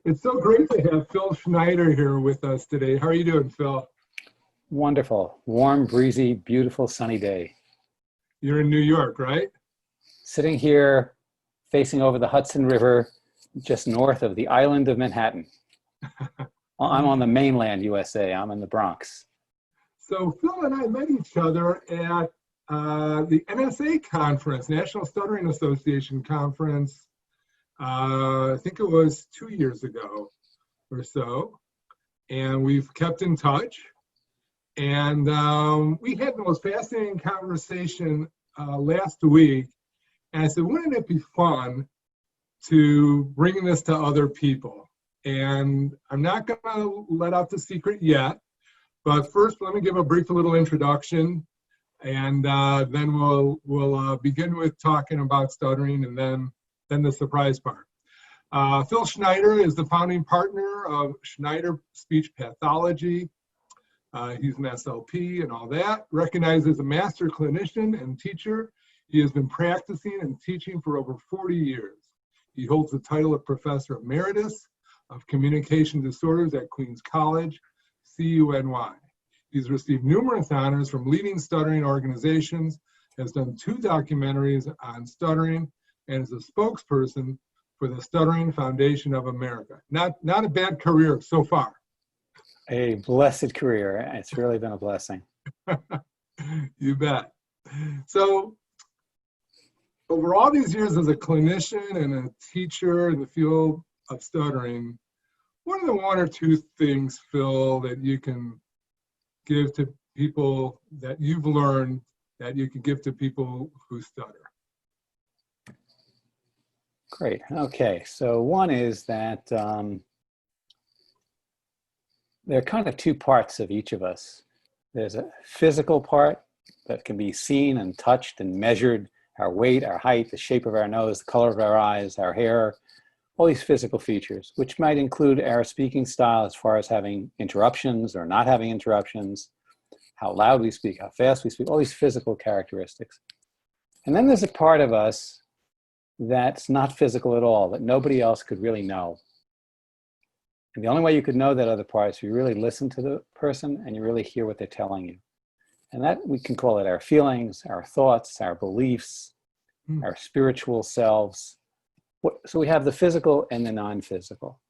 It's so great to have Phil Schneider here with us today. How are you doing, Phil? Wonderful. Warm, breezy, beautiful, sunny day. You're in New York, right? Sitting here facing over the Hudson River, just north of the island of Manhattan. I'm on the mainland USA. I'm in the Bronx. So Phil and I met each other at the NSA conference, National Stuttering Association conference. I think it was 2 years ago or so. And we've kept in touch. And we had the most fascinating conversation last week. And I said, wouldn't it be fun to bring this to other people? And I'm not going to let out the secret yet. But first, let me give a brief little introduction. And then we'll begin with talking about stuttering and then the surprise part. Phil Schneider is the founding partner of Schneider Speech Pathology. He's an SLP and all that. Recognized as a master clinician and teacher, he has been practicing and teaching for over 40 years. He holds the title of Professor Emeritus of Communication Disorders at Queens College, CUNY. He's received numerous honors from leading stuttering organizations, has done 2 documentaries on stuttering, and is a spokesperson for the Stuttering Foundation of America. Not a bad career so far. A blessed career. It's really been a blessing. You bet. So over all these years as a clinician and a teacher in the field of stuttering, what are the 1 or 2 things, Phil, that you can give to people that you've learned that you can give to people who stutter? Great. Okay. So one is that there are kind of 2 parts of each of us. There's a physical part that can be seen and touched and measured, our weight, our height, the shape of our nose, the color of our eyes, our hair, all these physical features, which might include our speaking style as far as having interruptions or not having interruptions, how loud we speak, how fast we speak, all these physical characteristics. And then there's a part of us that's not physical at all, that nobody else could really know. And the only way you could know that other part is if you really listen to the person and you really hear what they're telling you. And that, we can call it our feelings, our thoughts, our beliefs, our spiritual selves. So we have the physical and the non-physical.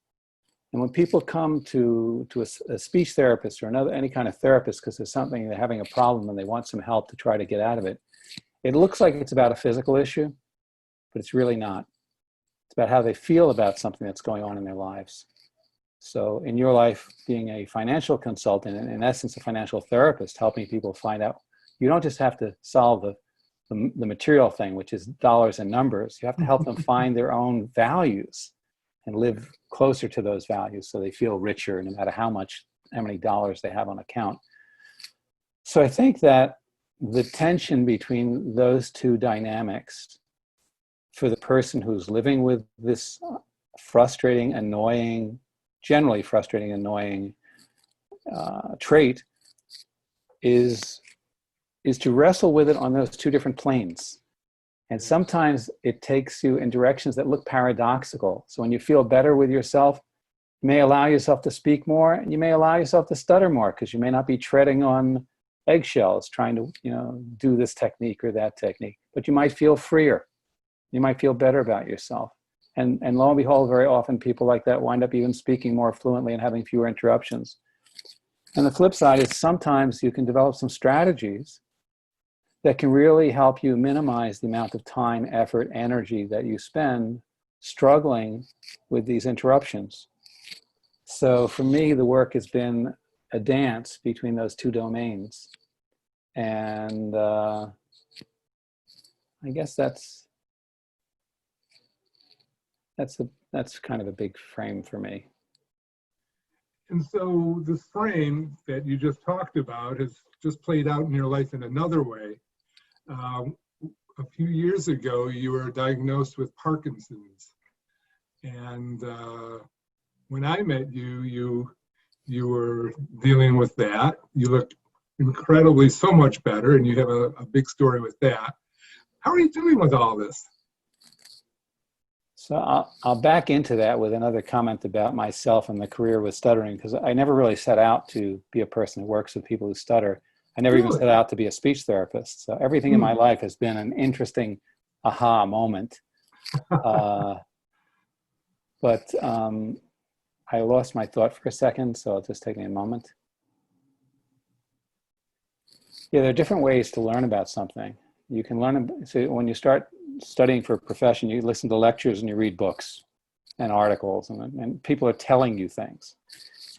And when people come to a speech therapist or any kind of therapist because there's something, they're having a problem and they want some help to try to get out of it, it looks like it's about a physical issue, but it's really not. It's about how they feel about something that's going on in their lives. So in your life, being a financial consultant, and in essence, a financial therapist, helping people find out, you don't just have to solve the material thing, which is dollars and numbers. You have to help them find their own values and live closer to those values so they feel richer no matter how many dollars they have on account. So I think that the tension between those 2 dynamics for the person who's living with this frustrating, annoying, generally frustrating, annoying trait is to wrestle with it on those 2 different planes. And sometimes it takes you in directions that look paradoxical. So when you feel better with yourself, you may allow yourself to speak more, and you may allow yourself to stutter more because you may not be treading on eggshells trying to do this technique or that technique. But you might feel freer. You might feel better about yourself. And lo and behold, very often people like that wind up even speaking more fluently and having fewer interruptions. And the flip side is sometimes you can develop some strategies that can really help you minimize the amount of time, effort, energy that you spend struggling with these interruptions. So for me, the work has been a dance between those 2 domains. And I guess that's kind of a big frame for me. And so this frame that you just talked about has just played out in your life in another way. A few years ago, you were diagnosed with Parkinson's. And when I met you, you were dealing with that. You looked incredibly so much better, and you have a big story with that. How are you doing with all this? So I'll back into that with another comment about myself and the career with stuttering, because I never really set out to be a person who works with people who stutter. I never even Really? set out to be a speech therapist. So everything in Hmm. my life has been an interesting aha moment. Uh, but I lost my thought for a second, so I'll just take me a moment. Yeah, there are different ways to learn about something. You can learn, so when you start studying for a profession, you listen to lectures and you read books and articles, and people are telling you things.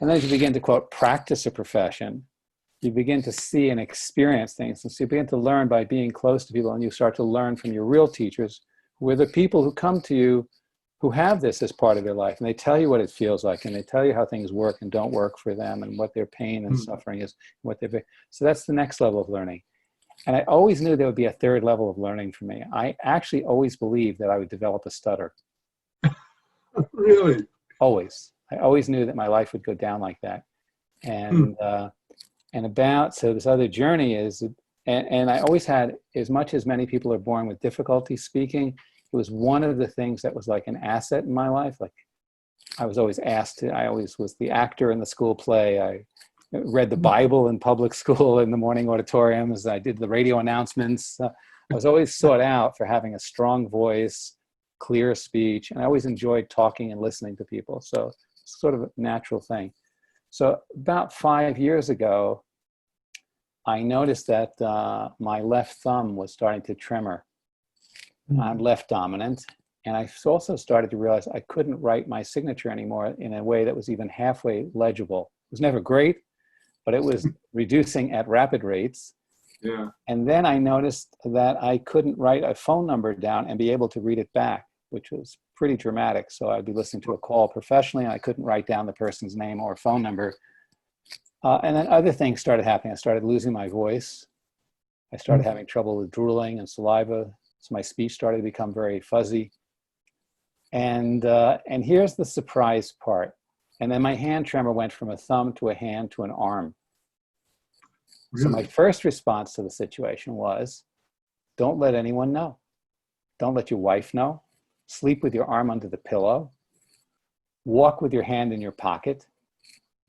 And then as you begin to, quote, practice a profession, you begin to see and experience things. And so you begin to learn by being close to people, and you start to learn from your real teachers, who are the people who come to you who have this as part of their life. And they tell you what it feels like, and they tell you how things work and don't work for them, and what their pain and Hmm. suffering is, what they're, so that's the next level of learning. And I always knew there would be a third level of learning for me. I actually always believed that I would develop a stutter. Really? Always. I always knew that my life would go down like that. Hmm. So this other journey is, and I always had, as much as many people are born with difficulty speaking, it was one of the things that was like an asset in my life. Like I was always asked to, I always was the actor in the school play. I read the Bible in public school in the morning auditoriums. I did the radio announcements. I was always sought out for having a strong voice, clear speech, and I always enjoyed talking and listening to people. So it's sort of a natural thing. So about 5 years ago, I noticed that my left thumb was starting to tremor. I'm left dominant. And I also started to realize I couldn't write my signature anymore in a way that was even halfway legible. It was never great, but it was reducing at rapid rates. Yeah. And then I noticed that I couldn't write a phone number down and be able to read it back, which was pretty dramatic. So I'd be listening to a call professionally, and I couldn't write down the person's name or phone number. And then other things started happening. I started losing my voice. I started having trouble with drooling and saliva. So my speech started to become very fuzzy. And here's the surprise part. And then my hand tremor went from a thumb to a hand to an arm. So my Really? first response to the situation was, don't let anyone know. Don't let your wife know. Sleep with your arm under the pillow. Walk with your hand in your pocket.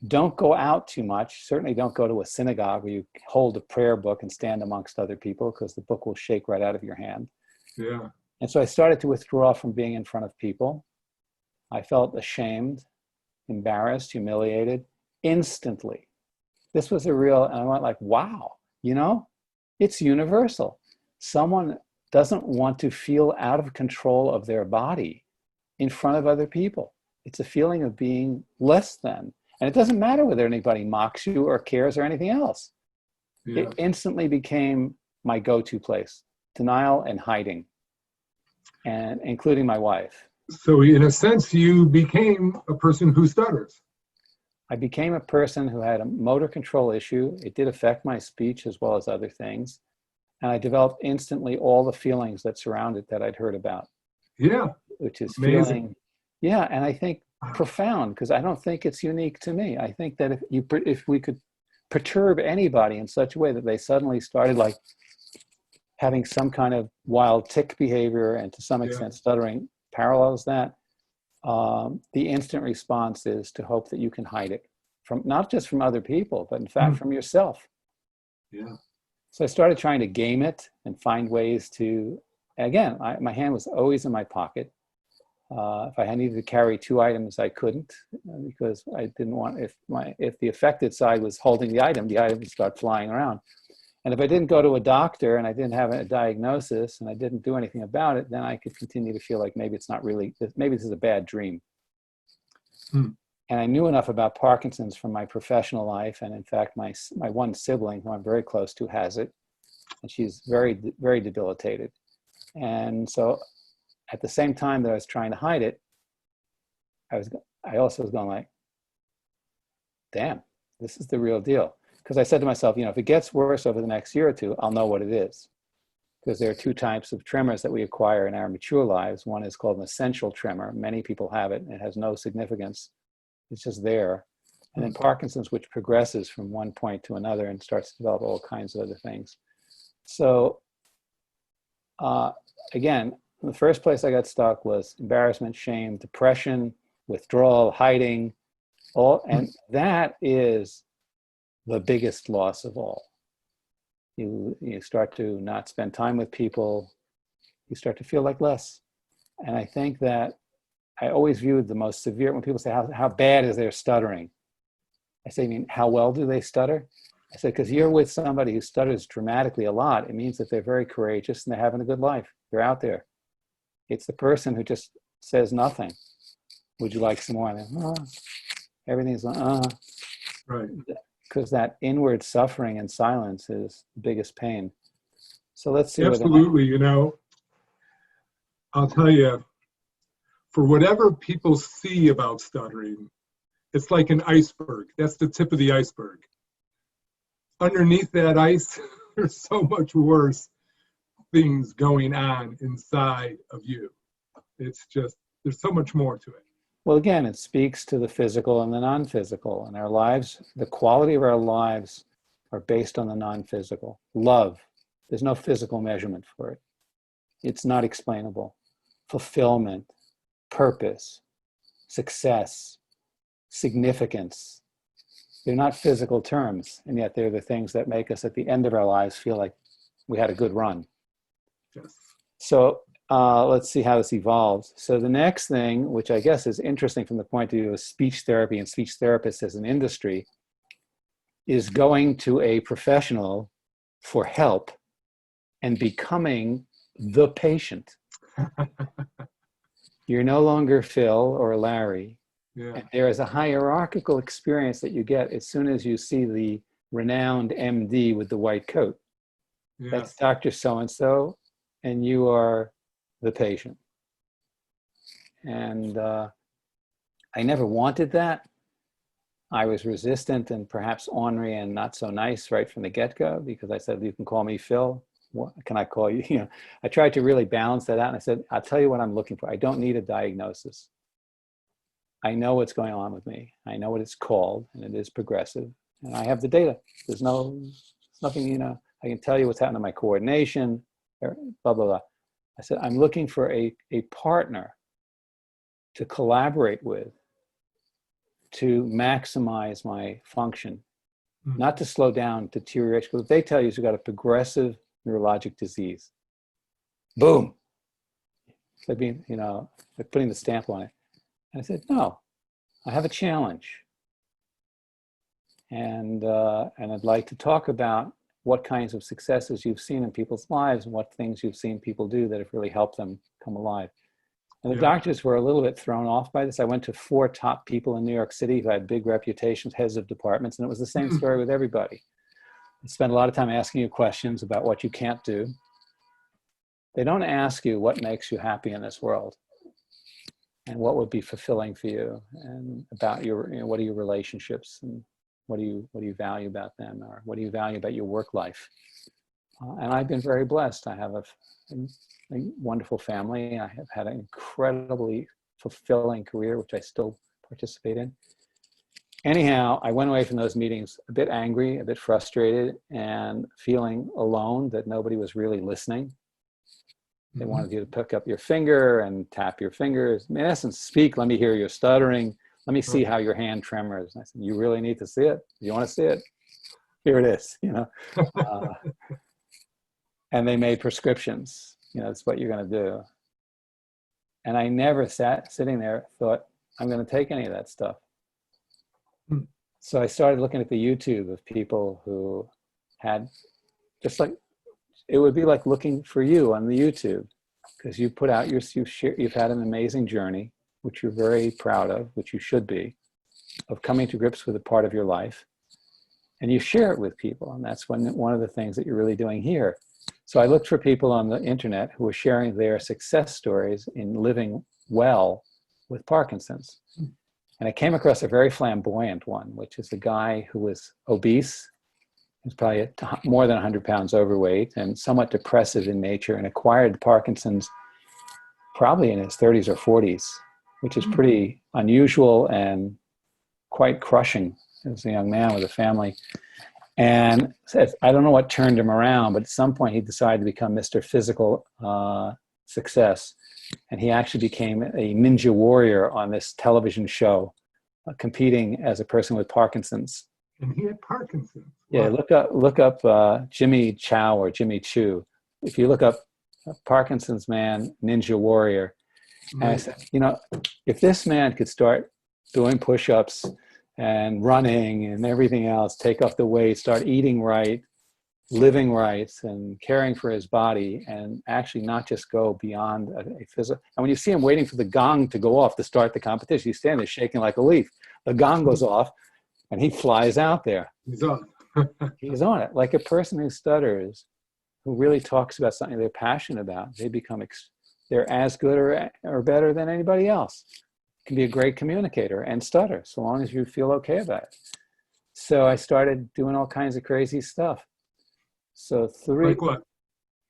Don't go out too much. Certainly don't go to a synagogue where you hold a prayer book and stand amongst other people, because the book will shake right out of your hand. Yeah. And so I started to withdraw from being in front of people. I felt ashamed, embarrassed, humiliated instantly. This was a real, and I went like, wow, it's universal. Someone doesn't want to feel out of control of their body in front of other people. It's a feeling of being less than. And it doesn't matter whether anybody mocks you or cares or anything else. Yeah. It instantly became my go-to place, denial and hiding, and including my wife. So in a sense, you became a person who stutters. I became a person who had a motor control issue. It did affect my speech as well as other things. And I developed instantly all the feelings that surround it that I'd heard about, Yeah. which is Amazing. feeling, yeah, and I think profound, because I don't think it's unique to me. I think that if we could perturb anybody in such a way that they suddenly started like having some kind of wild tic behavior, and to some Yeah. extent stuttering parallels that, the instant response is to hope that you can hide it from, not just from other people, but in fact from yourself. Yeah. So I started trying to game it and find ways to, again, my hand was always in my pocket. If I needed to carry 2 items, I couldn't, because I didn't want, if the affected side was holding the item would start flying around. And if I didn't go to a doctor and I didn't have a diagnosis and I didn't do anything about it, then I could continue to feel like maybe it's not really, maybe this is a bad dream. Hmm. And I knew enough about Parkinson's from my professional life. And in fact, my one sibling, who I'm very close to, has it. And she's very, very debilitated. And so at the same time that I was trying to hide it, I also was going like, damn, this is the real deal. Because I said to myself, if it gets worse over the next year or two, I'll know what it is. Because there are 2 types of tremors that we acquire in our mature lives. One is called an essential tremor. Many people have it. It has no significance. It's just there. And then Parkinson's, which progresses from one point to another and starts to develop all kinds of other things. So again, the first place I got stuck was embarrassment, shame, depression, withdrawal, hiding, all, and that is the biggest loss of all. You start to not spend time with people. You start to feel like less. And I think that I always viewed the most severe, when people say, how bad is their stuttering? I say, I mean, how well do they stutter? I said, because you're with somebody who stutters dramatically a lot, it means that they're very courageous and they're having a good life. They're out there. It's the person who just says nothing. Would you like some more? And then, everything's Right. because that inward suffering and silence is the biggest pain. So let's see. Absolutely. You know, I'll tell you, for whatever people see about stuttering, it's like an iceberg. That's the tip of the iceberg. Underneath that ice, there's so much worse things going on inside of you. It's just, there's so much more to it. Well, again, it speaks to the physical and the non-physical. And our lives, the quality of our lives are based on the non-physical. Love, there's no physical measurement for it. It's not explainable. Fulfillment, purpose, success, significance. They're not physical terms, and yet they're the things that make us at the end of our lives feel like we had a good run. Yes. So let's see how this evolves. So the next thing, which I guess is interesting from the point of view of speech therapy and speech therapists as an industry, is going to a professional for help and becoming the patient. You're no longer Phil or Larry. Yeah. And there is a hierarchical experience that you get as soon as you see the renowned MD with the white coat. Yes. That's Dr. So-and-so, and you are the patient. And I never wanted that. I was resistant and perhaps ornery and not so nice right from the get-go, because I said, you can call me Phil. What can I call you? You know, I tried to really balance that out. And I said, I'll tell you what I'm looking for. I don't need a diagnosis. I know what's going on with me. I know what it's called, and it is progressive. And I have the data. There's nothing, you know, I can tell you what's happening to my coordination, blah, blah, blah. I said, I'm looking for a partner to collaborate with, to maximize my function, not to slow down deterioration. Because what they tell you is you've got a progressive neurologic disease. Boom. So being, you know, like putting the stamp on it. And I said, no, I have a challenge. And I'd like to talk about what kinds of successes you've seen in people's lives and what things you've seen people do that have really helped them come alive. And the doctors were a little bit thrown off by this. I went to 4 top people in New York City who had big reputations, heads of departments, and it was the same story with everybody. They spend a lot of time asking you questions about what you can't do. They don't ask you what makes you happy in this world and what would be fulfilling for you, and about your, you know, what are your relationships, and what do you value about them, or what do you value about your work life. And I've been very blessed. I have a wonderful family. I have had an incredibly fulfilling career, which I still participate in. Anyhow, I went away from those meetings a bit angry, a bit frustrated, and feeling alone, that nobody was really listening. They wanted you to pick up your finger and tap your fingers. In essence, speak, let me hear your stuttering. Let me see how your hand tremors. And I said, you really need to see it? You want to see it? Here it is, you know. And they made prescriptions. You know, that's what you're going to do. And I never sitting there, thought, I'm going to take any of that stuff. So I started looking at the YouTube of people who had, just like, it would be like looking for you on the YouTube, because you put out you've had an amazing journey, which you're very proud of, which you should be, of coming to grips with a part of your life, and you share it with people. And that's one of the things that you're really doing here. So I looked for people on the internet who were sharing their success stories in living well with Parkinson's. And I came across a very flamboyant one, which is a guy who was obese. He was probably more than 100 pounds overweight and somewhat depressive in nature, and acquired Parkinson's probably in his 30s or 40s, which is pretty unusual and quite crushing as a young man with a family. And says, I don't know what turned him around, but at some point he decided to become Mr. Physical success. And he actually became a ninja warrior on this television show, competing as a person with Parkinson's. And he had Parkinson's. Yeah, Wow. look up Jimmy Chow or Jimmy Chu. If you look up Parkinson's man, ninja warrior, and I said, you know, if this man could start doing push-ups and running and everything else, take off the weight, start eating right, living right, and caring for his body, and actually not just go beyond a physical. And when you see him waiting for the gong to go off to start the competition, he's standing there shaking like a leaf. The gong goes off, and he flies out there. He's on. He's on it. Like a person who stutters, who really talks about something they're passionate about, they become, they're as good or better than anybody else. Can be a great communicator and stutter, so long as you feel okay about it. So I started doing all kinds of crazy stuff. So Like what?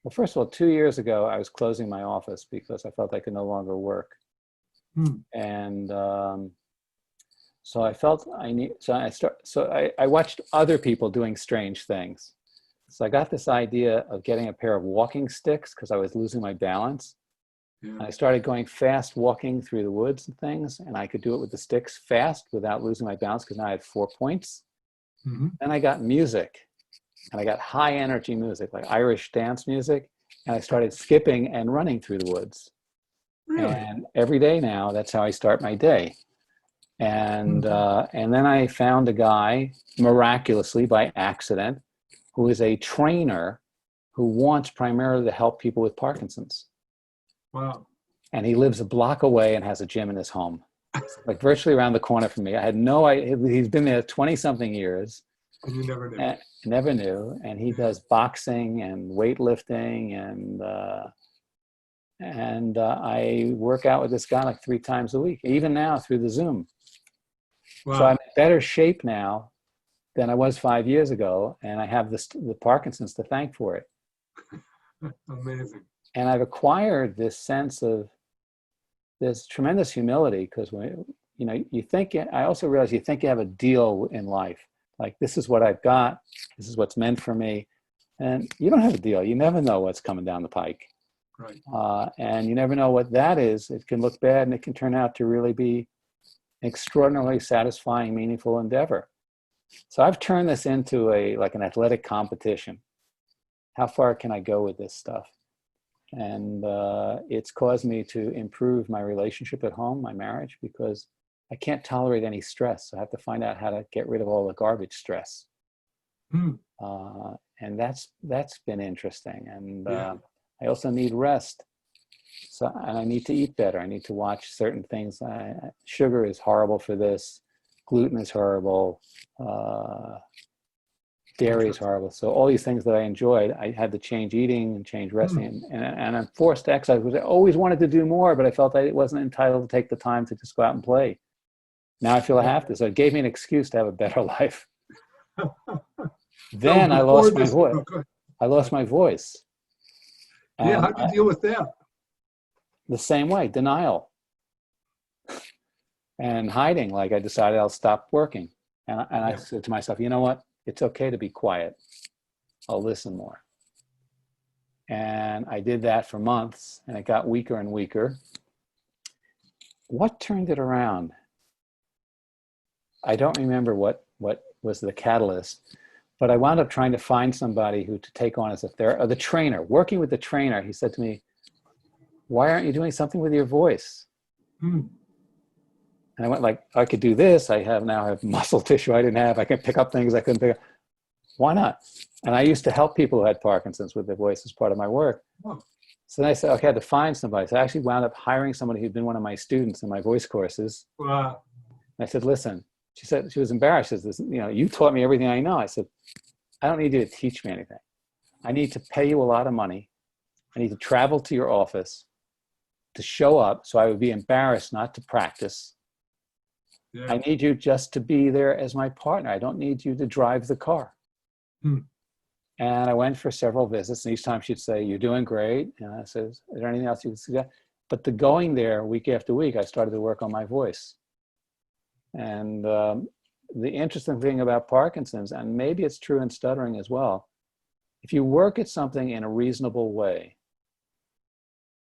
well, first of all, 2 years ago, I was closing my office because I felt I could no longer work. And so I felt I watched other people doing strange things. So I got this idea of getting a pair of walking sticks because I was losing my balance. Yeah. And I started going fast walking through the woods and things, and I could do it with the sticks fast without losing my balance because now I had 4 points. Then I got music, and I got high energy music, like Irish dance music, and I started skipping and running through the woods. Really? And every day now, that's how I start my day. And then I found a guy, miraculously by accident, who is a trainer who wants primarily to help people with Parkinson's. Wow. And he lives a block away and has a gym in his home, like virtually around the corner from me. I had no idea. He's been there 20-something years. And you never knew. And never knew. And he does boxing and weightlifting, and I work out with this guy like 3 times a week, even now through the Zoom. Wow. So I'm in better shape now than I was 5 years ago, and I have the Parkinson's to thank for it. Amazing. And I've acquired this sense of this tremendous humility, because when you think, I also realize you think you have a deal in life, like this is what I've got, this is what's meant for me, and you don't have a deal. You never know what's coming down the pike. Right. And you never know what that is. It can look bad, and it can turn out to really be an extraordinarily satisfying, meaningful endeavor. So I've turned this into like an athletic competition. How far can I go with this stuff? And it's caused me to improve my relationship at home, my marriage, because I can't tolerate any stress. So I have to find out how to get rid of all the garbage stress. And that's been interesting. And I also need rest. And I need to eat better. I need to watch certain things. Sugar is horrible for this. Gluten is horrible. Dairy is horrible. So all these things that I enjoyed, I had to change eating and change resting. And I'm forced to exercise, because I always wanted to do more, but I felt I wasn't entitled to take the time to just go out and play. Now I feel I have to. So it gave me an excuse to have a better life. Then I lost my voice. I lost my voice. Yeah, how do you deal with that? The same way, denial and hiding. Like I decided I'll stop working. And I said to myself, you know what? It's okay to be quiet. I'll listen more. And I did that for months, and it got weaker and weaker. What turned it around? I don't remember what was the catalyst, but I wound up trying to find somebody to take on as the trainer. Working with the trainer, he said to me, why aren't you doing something with your voice? And I went like, I could do this. I now have muscle tissue I didn't have. I can pick up things I couldn't pick up. Why not? And I used to help people who had Parkinson's with their voice as part of my work. So then I said, okay, I had to find somebody. So I actually wound up hiring somebody who'd been one of my students in my voice courses. Wow. And I said, listen, she was embarrassed. She says, you taught me everything I know. I said, I don't need you to teach me anything. I need to pay you a lot of money. I need to travel to your office to show up, so I would be embarrassed not to practice. I need you just to be there as my partner. I don't need you to drive the car. And I went for several visits, and each time she'd say, you're doing great. And I said, is there anything else you could suggest? But going there week after week, I started to work on my voice. And the interesting thing about Parkinson's, and maybe it's true in stuttering as well, if you work at something in a reasonable way,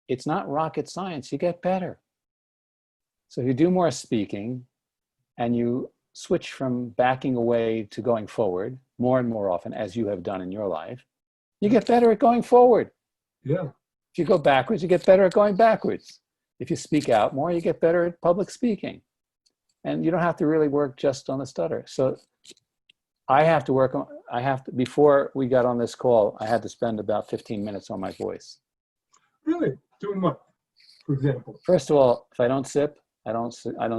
it's not rocket science. You get better. So if you do more speaking and you switch from backing away to going forward more and more often, as you have done in your life, you get better at going forward. Yeah. If you go backwards, you get better at going backwards. If you speak out more, you get better at public speaking. And you don't have to really work just on the stutter. So before we got on this call, I had to spend about 15 minutes on my voice. Really? Doing what, for example? First of all, if I don't sip, I don't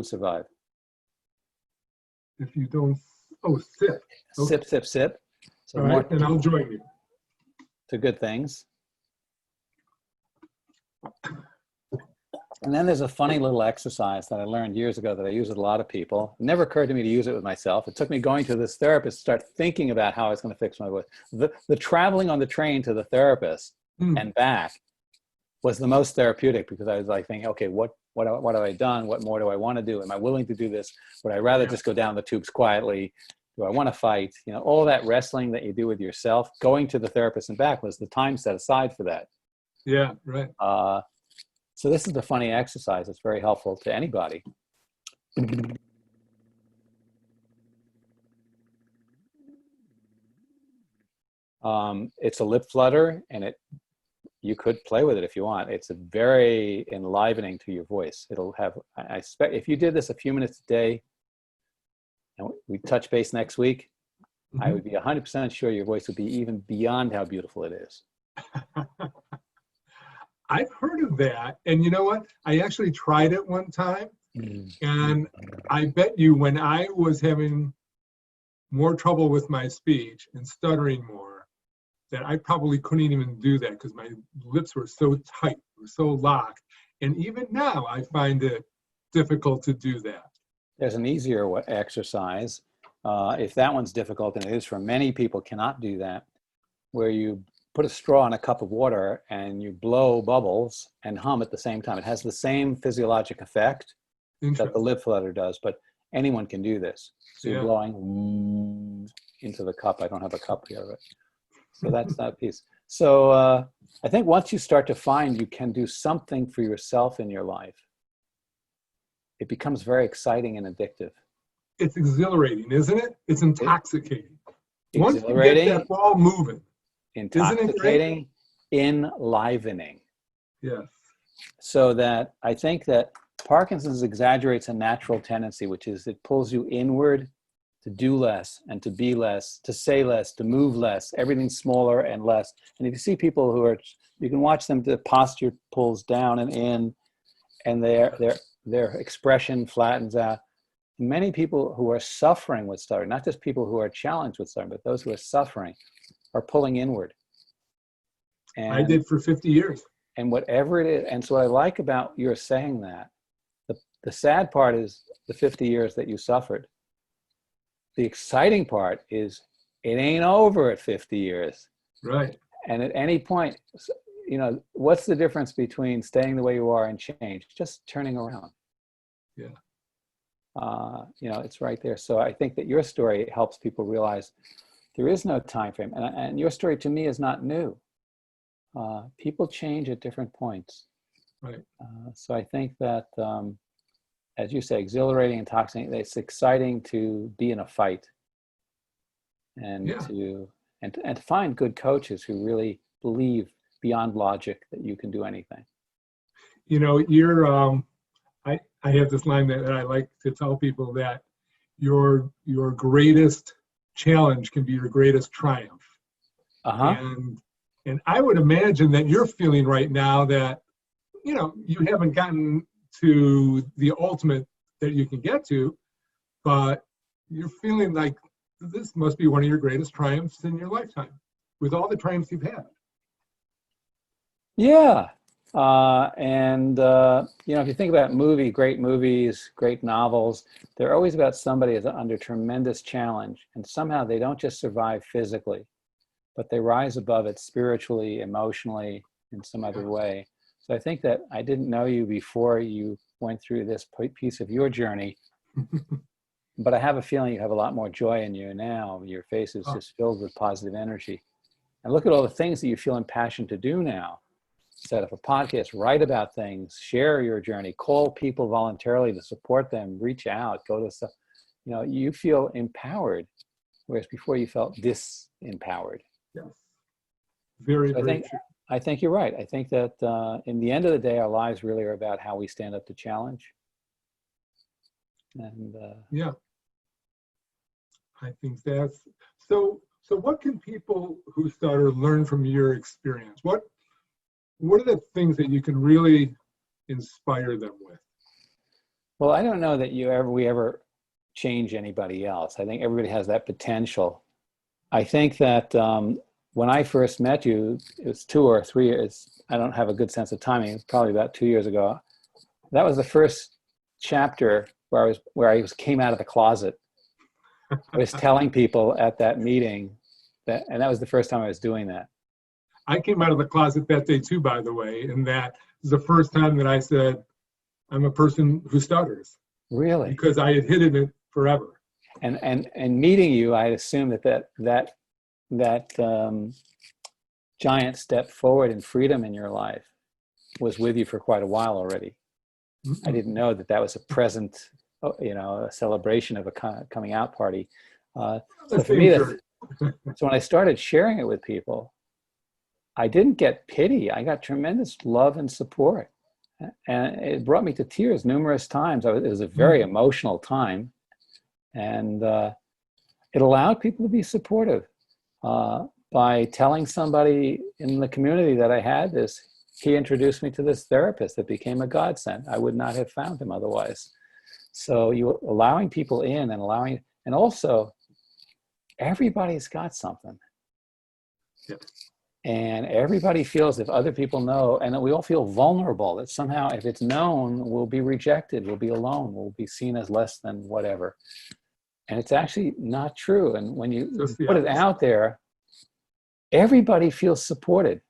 survive. If you don't, oh, sip. Okay. Sip, sip, sip. So All more right, then I'll join you. to good things. And then there's a funny little exercise that I learned years ago that I use with a lot of people. It never occurred to me to use it with myself. It took me going to this therapist to start thinking about how I was going to fix my voice. The traveling on the train to the therapist and back was the most therapeutic, because I was like thinking, okay, what have I done? What more do I want to do? Am I willing to do this? Would I rather just go down the tubes quietly? Do I want to fight? You know, all that wrestling that you do with yourself, going to the therapist and back was the time set aside for that. Yeah, right. So this is the funny exercise. It's very helpful to anybody. It's a lip flutter, and you could play with it if you want. It's a very enlivening to your voice. It'll have, I expect, if you did this a few minutes a day, and we touch base next week, I would be 100% sure your voice would be even beyond how beautiful it is. I've heard of that. And you know what? I actually tried it one time. And I bet you when I was having more trouble with my speech and stuttering more, that I probably couldn't even do that because my lips were so tight, were so locked. And even now, I find it difficult to do that. There's an easier exercise. If that one's difficult, and it is for many people, cannot do that, where you put a straw in a cup of water and you blow bubbles and hum at the same time. It has the same physiologic effect that the lip flutter does, but anyone can do this. So you're blowing into the cup. I don't have a cup here, but so that's that piece. So I think once you start to find you can do something for yourself in your life, it becomes very exciting and addictive. It's exhilarating, isn't it? It's intoxicating. Once you Exhilarating, get that ball moving. intoxicating, enlivening. Yes. So that I think that Parkinson's exaggerates a natural tendency, which is it pulls you inward to do less and to be less, to say less, to move less, everything smaller and less. And if you see people who are, you can watch them, the posture pulls down and in, and their expression flattens out. Many people who are suffering with stuttering, not just people who are challenged with stuttering, but those who are suffering, are pulling inward. And I did for 50 years. And whatever it is, and so what I like about your saying that, the sad part is the 50 years that you suffered. The exciting part is it ain't over at 50 years. Right. And at any point, you know, what's the difference between staying the way you are and change? Just turning around. Yeah. You know, it's right there. So I think that your story helps people realize there is no time frame. And your story to me is not new. People change at different points. Right. So I think that, as you say, exhilarating, intoxicating, it's exciting to be in a fight and to find good coaches who really believe beyond logic that you can do anything. You know, you're, I have this line that I like to tell people, that your greatest challenge can be your greatest triumph. And I would imagine that you're feeling right now that, you know, you haven't gotten to the ultimate that you can get to, but you're feeling like this must be one of your greatest triumphs in your lifetime, with all the triumphs you've had. Yeah. You know, if you think about great movies, great novels, they're always about somebody that's under tremendous challenge, and somehow they don't just survive physically, but they rise above it spiritually, emotionally, in some other way. So I think that I didn't know you before you went through this piece of your journey, but I have a feeling you have a lot more joy in you now. Your face is just filled with positive energy. And look at all the things that you feel impassioned to do now. set up a podcast, write about things, share your journey, call people voluntarily to support them, reach out, go to stuff. You know, you feel empowered, whereas before you felt disempowered. Yes. Very, So very true. I think you're right. I think that in the end of the day, our lives really are about how we stand up to challenge. And Yeah, I think that's so. So, what can people who stutter learn from your experience? What are the things that you can really inspire them with? well, I don't know that we ever change anybody else. I think everybody has that potential. I think that when I first met you, it was 2 or 3 years. I don't have a good sense of timing. It was probably about 2 years ago. That was the first chapter where I came out of the closet. I was telling people at that meeting and that was the first time I was doing that. I came out of the closet that day too, by the way, and that was the first time that I said, I'm a person who stutters. Really? Because I had hidden it forever. And meeting you, I assumed that giant step forward in freedom in your life was with you for quite a while already. I didn't know that was a present, a celebration of a coming out party. So for me, so when I started sharing it with people, I didn't get pity. I got tremendous love and support. And it brought me to tears numerous times. It was a very emotional time. And it allowed people to be supportive. By telling somebody in the community that I had this, he introduced me to this therapist that became a godsend. I would not have found him otherwise. So you allowing people in and also everybody's got something. Yep. And everybody feels if other people know, and we all feel vulnerable that somehow if it's known, we'll be rejected, we'll be alone, we'll be seen as less than whatever. And it's actually not true. And when you put it out there, everybody feels supported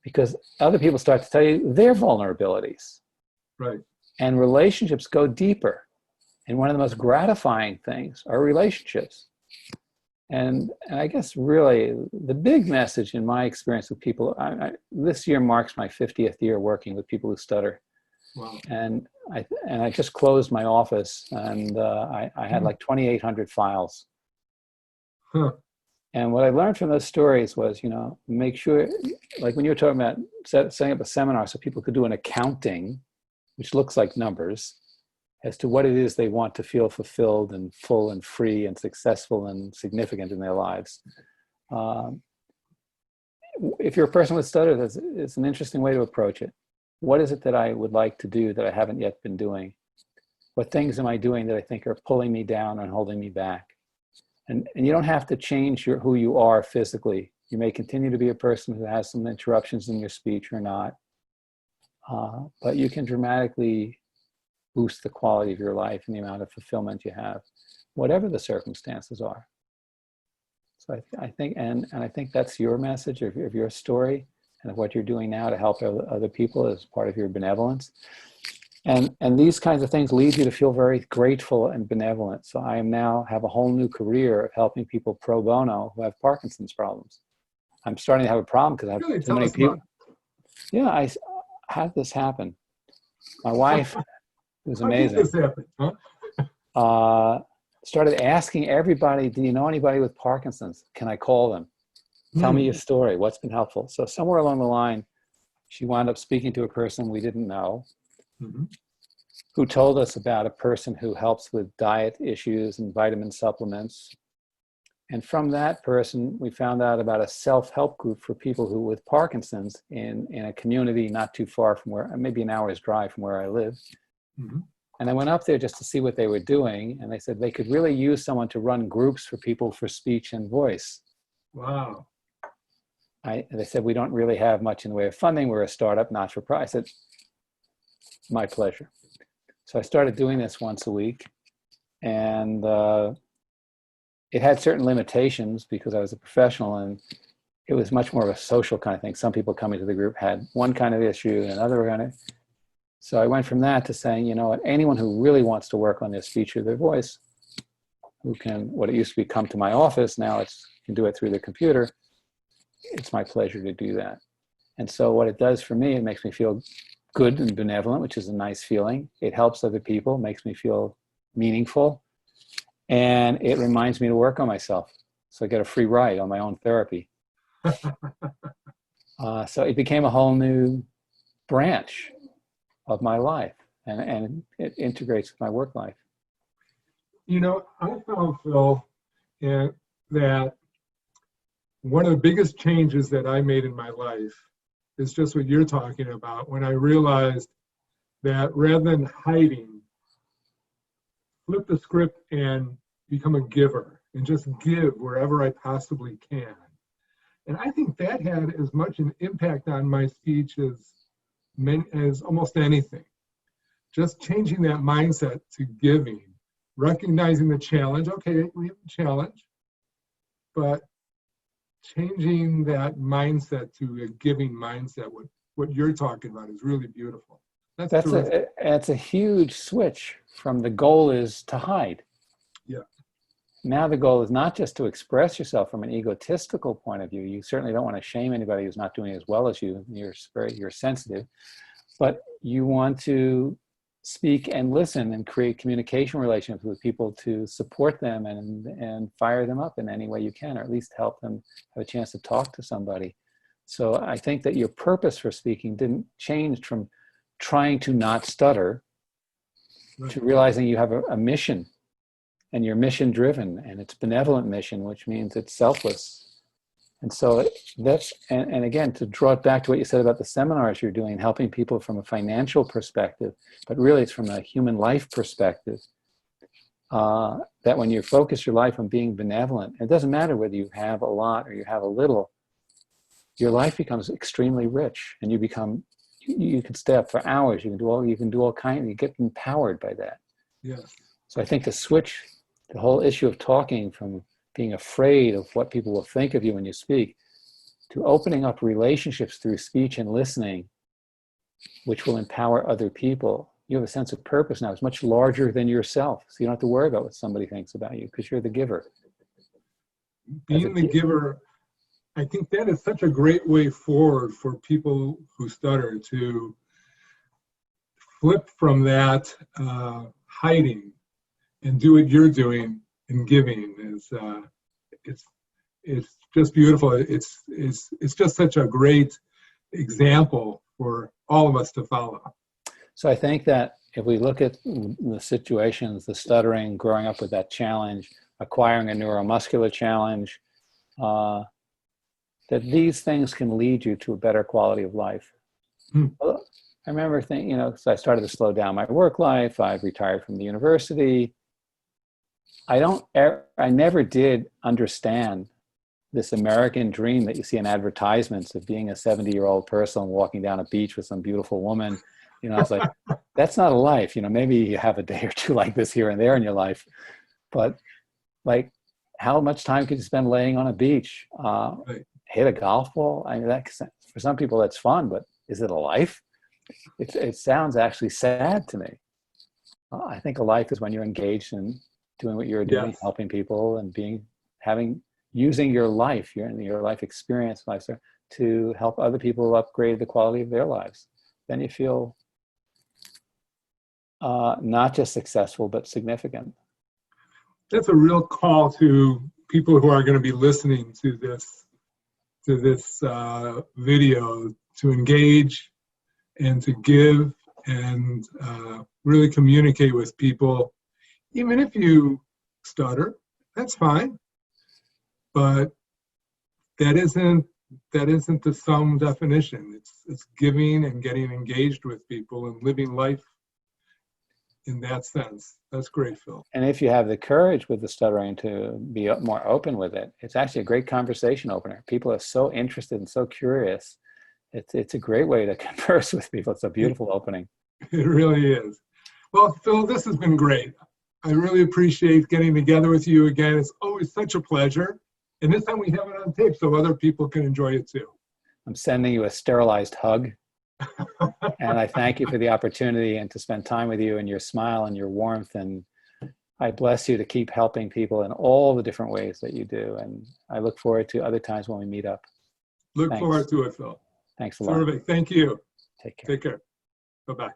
because other people start to tell you their vulnerabilities. Right. And relationships go deeper. And one of the most gratifying things are relationships. And I guess really the big message in my experience with people, this year marks my 50th year working with people who stutter. Wow. And I just closed my office and I had like 2,800 files. Huh. And what I learned from those stories was, make sure, like when you were talking about setting up a seminar so people could do an accounting, which looks like numbers, as to what it is they want to feel fulfilled and full and free and successful and significant in their lives. If you're a person with stutter, it's an interesting way to approach it. What is it that I would like to do that I haven't yet been doing? What things am I doing that I think are pulling me down and holding me back? And you don't have to change who you are physically. You may continue to be a person who has some interruptions in your speech or not. But you can dramatically boost the quality of your life and the amount of fulfillment you have, whatever the circumstances are. So I think, and I think that's your message of your story and of what you're doing now to help other people as part of your benevolence. And these kinds of things lead you to feel very grateful and benevolent. So I now have a whole new career of helping people pro bono who have Parkinson's problems. I'm starting to have a problem because I have too many people. Yeah, I had this happen. My wife, it was amazing. How did this happen? Huh? Started asking everybody, do you know anybody with Parkinson's? Can I call them? Tell me your story. What's been helpful? So somewhere along the line, she wound up speaking to a person we didn't know, who told us about a person who helps with diet issues and vitamin supplements. And from that person, we found out about a self-help group for people who with Parkinson's in a community not too far from where, maybe an hour's drive from where I live. And I went up there just to see what they were doing. And they said they could really use someone to run groups for people for speech and voice. Wow. They said, we don't really have much in the way of funding. We're a startup, not for profit. I said, my pleasure. So I started doing this once a week. And it had certain limitations because I was a professional and it was much more of a social kind of thing. Some people coming to the group had one kind of issue and another kind of. So I went from that to saying, you know what, anyone who really wants to work on their speech or their voice, who can, what it used to be come to my office, now can do it through the computer. It's my pleasure to do that. And so what it does for me, it makes me feel good and benevolent, which is a nice feeling. It helps other people, makes me feel meaningful. And it reminds me to work on myself. So I get a free ride on my own therapy. So it became a whole new branch of my life, and it integrates with my work life. You know, I found, Phil, that one of the biggest changes that I made in my life is just what you're talking about, when I realized that rather than hiding, flip the script and become a giver and just give wherever I possibly can. And I think that had as much an impact on my speech as almost anything. Just changing that mindset to giving, recognizing the challenge. Okay, we have a challenge, but changing that mindset to a giving mindset, what you're talking about, is really beautiful. That's a huge switch from the goal is to hide. Yeah. Now the goal is not just to express yourself from an egotistical point of view. You certainly don't want to shame anybody who's not doing as well as you. You're sensitive, but you want to speak and listen and create communication relationships with people to support them and fire them up in any way you can, or at least help them have a chance to talk to somebody. So I think that your purpose for speaking didn't change from trying to not stutter to realizing you have a mission, and you're mission driven, and it's benevolent mission, which means it's selfless. And so that's, and again, to draw it back to what you said about the seminars you're doing, helping people from a financial perspective, but really it's from a human life perspective, that when you focus your life on being benevolent, it doesn't matter whether you have a lot or you have a little, your life becomes extremely rich, and you can stay up for hours, you can do all kinds, you get empowered by that. Yes. So I think the whole issue of talking from being afraid of what people will think of you when you speak, to opening up relationships through speech and listening, which will empower other people. You have a sense of purpose now. It's much larger than yourself. So you don't have to worry about what somebody thinks about you, because you're the giver. Being the giver, I think that is such a great way forward for people who stutter, to flip from that hiding and do what you're doing and giving. It's just beautiful. It's just such a great example for all of us to follow. So I think that if we look at the situations, the stuttering, growing up with that challenge, acquiring a neuromuscular challenge, that these things can lead you to a better quality of life. I remember thinking, so I started to slow down my work life. I've retired from the university. I never did understand this American dream that you see in advertisements of being a 70-year-old person walking down a beach with some beautiful woman. I was like, that's not a life. Maybe you have a day or two like this here and there in your life, but like, how much time could you spend laying on a beach? Right. Hit a golf ball? I mean, for some people that's fun, but is it a life? It sounds actually sad to me. I think a life is when you're engaged in doing what you're doing, Yes. helping people, and using your life, your life experience, to help other people upgrade the quality of their lives. Then you feel not just successful, but significant. That's a real call to people who are going to be listening to this video, to engage and to give and really communicate with people. Even if you stutter, that's fine, but that isn't the sum definition. It's giving and getting engaged with people and living life in that sense. That's great, Phil. And if you have the courage with the stuttering to be more open with it, it's actually a great conversation opener. People are so interested and so curious. It's a great way to converse with people. It's a beautiful opening. It really is. Well, Phil, this has been great. I really appreciate getting together with you again. It's always such a pleasure. And this time we have it on tape so other people can enjoy it too. I'm sending you a sterilized hug. And I thank you for the opportunity and to spend time with you, and your smile and your warmth. And I bless you to keep helping people in all the different ways that you do. And I look forward to other times when we meet up. Look Thanks. forward to it, Phil. Thanks a lot. Terrific. Thank you. Take care. Take care. Bye-bye.